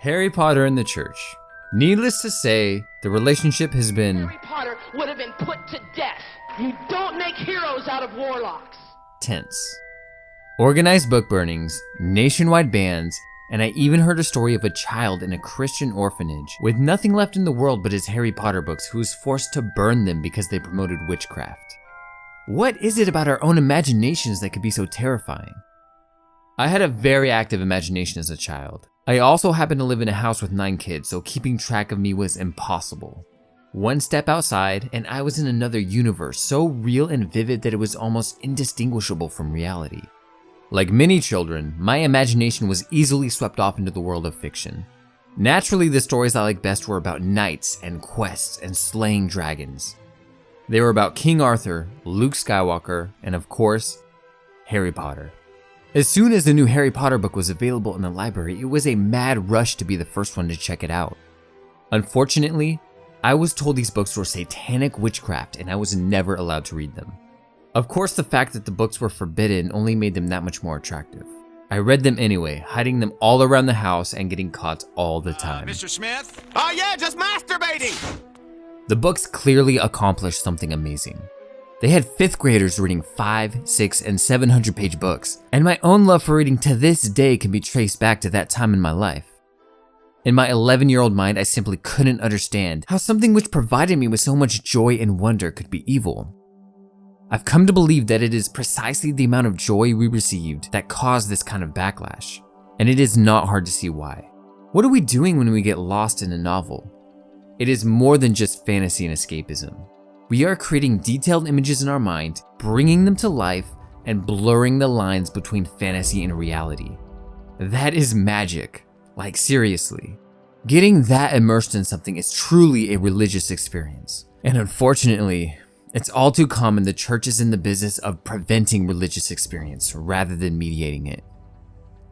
Harry Potter and the Church. Needless to say, the relationship has been Harry Potter would have been put to death. You don't make heroes out of warlocks. tense. Organized book burnings, nationwide bans, and I even heard a story of a child in a Christian orphanage with nothing left in the world but his Harry Potter books who was forced to burn them because they promoted witchcraft. What is it about our own imaginations that could be so terrifying? I had a very active imagination as a child. I also happened to live in a house with 9 kids, so keeping track of me was impossible. One step outside, and I was in another universe so real and vivid that it was almost indistinguishable from reality. Like many children, my imagination was easily swept off into the world of fiction. Naturally, the stories I liked best were about knights and quests and slaying dragons. They were about King Arthur, Luke Skywalker, and of course, Harry Potter. As soon as the new Harry Potter book was available in the library, it was a mad rush to be the first one to check it out. Unfortunately, I was told these books were satanic witchcraft and I was never allowed to read them. Of course, the fact that the books were forbidden only made them that much more attractive. I read them anyway, hiding them all around the house and getting caught all the time. Mr. Smith? Oh yeah, just masturbating! The books clearly accomplished something amazing. They had 5th graders reading 5, 6, and 700-page books, and my own love for reading to this day can be traced back to that time in my life. In my 11-year-old mind, I simply couldn't understand how something which provided me with so much joy and wonder could be evil. I've come to believe that it is precisely the amount of joy we received that caused this kind of backlash, and it is not hard to see why. What are we doing when we get lost in a novel? It is more than just fantasy and escapism. We are creating detailed images in our mind, bringing them to life, and blurring the lines between fantasy and reality. That is magic. Like, seriously. Getting that immersed in something is truly a religious experience. And unfortunately, it's all too common the church is in the business of preventing religious experience rather than mediating it.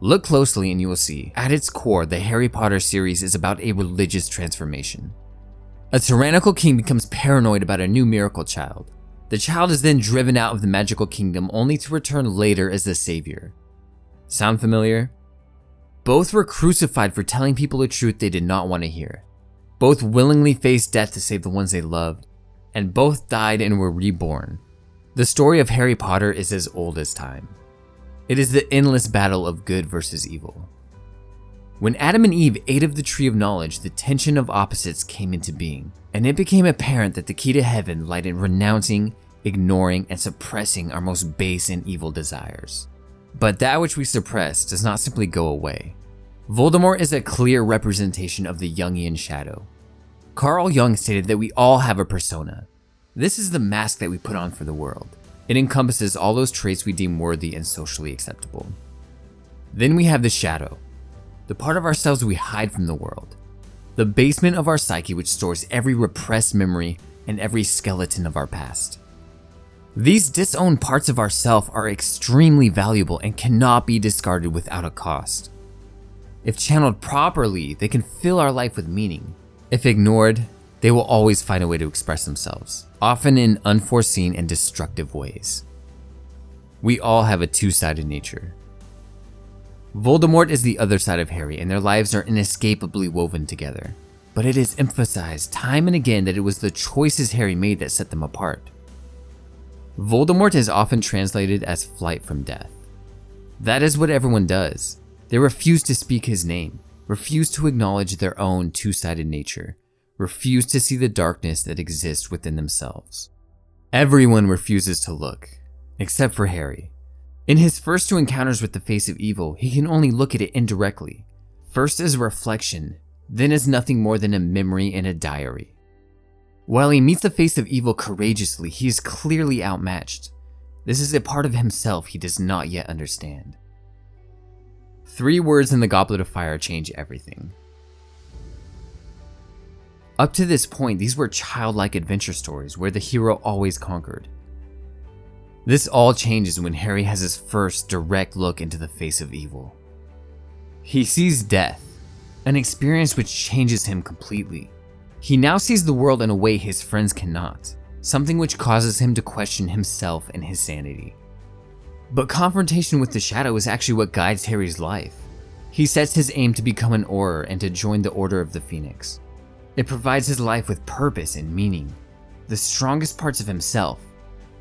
Look closely and you will see, at its core, the Harry Potter series is about a religious transformation. A tyrannical king becomes paranoid about a new miracle child. The child is then driven out of the magical kingdom only to return later as the savior. Sound familiar? Both were crucified for telling people a truth they did not want to hear. Both willingly faced death to save the ones they loved, and both died and were reborn. The story of Harry Potter is as old as time. It is the endless battle of good versus evil. When Adam and Eve ate of the tree of knowledge, the tension of opposites came into being, and it became apparent that the key to heaven lied in renouncing, ignoring, and suppressing our most base and evil desires. But that which we suppress does not simply go away. Voldemort is a clear representation of the Jungian shadow. Carl Jung stated that we all have a persona. This is the mask that we put on for the world. It encompasses all those traits we deem worthy and socially acceptable. Then we have the shadow, the part of ourselves we hide from the world. The basement of our psyche which stores every repressed memory and every skeleton of our past. These disowned parts of ourself are extremely valuable and cannot be discarded without a cost. If channeled properly, they can fill our life with meaning. If ignored, they will always find a way to express themselves, often in unforeseen and destructive ways. We all have a two-sided nature. Voldemort is the other side of Harry, and their lives are inescapably woven together. But it is emphasized time and again that it was the choices Harry made that set them apart. Voldemort is often translated as flight from death. That is what everyone does. They refuse to speak his name, refuse to acknowledge their own two-sided nature, refuse to see the darkness that exists within themselves. Everyone refuses to look, except for Harry. In his first 2 encounters with the face of evil, he can only look at it indirectly, first as a reflection, then as nothing more than a memory in a diary. While he meets the face of evil courageously, he is clearly outmatched. This is a part of himself he does not yet understand. 3 words in the Goblet of Fire change everything. Up to this point, these were childlike adventure stories where the hero always conquered. This all changes when Harry has his first direct look into the face of evil. He sees death, an experience which changes him completely. He now sees the world in a way his friends cannot, something which causes him to question himself and his sanity. But confrontation with the shadow is actually what guides Harry's life. He sets his aim to become an Auror and to join the Order of the Phoenix. It provides his life with purpose and meaning. The strongest parts of himself,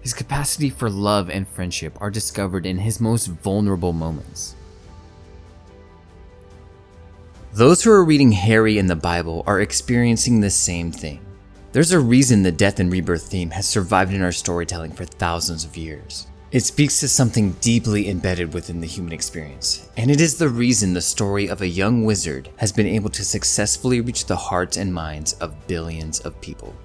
his capacity for love and friendship, are discovered in his most vulnerable moments. Those who are reading Harry in the Bible are experiencing the same thing. There's a reason the death and rebirth theme has survived in our storytelling for thousands of years. It speaks to something deeply embedded within the human experience, and it is the reason the story of a young wizard has been able to successfully reach the hearts and minds of billions of people.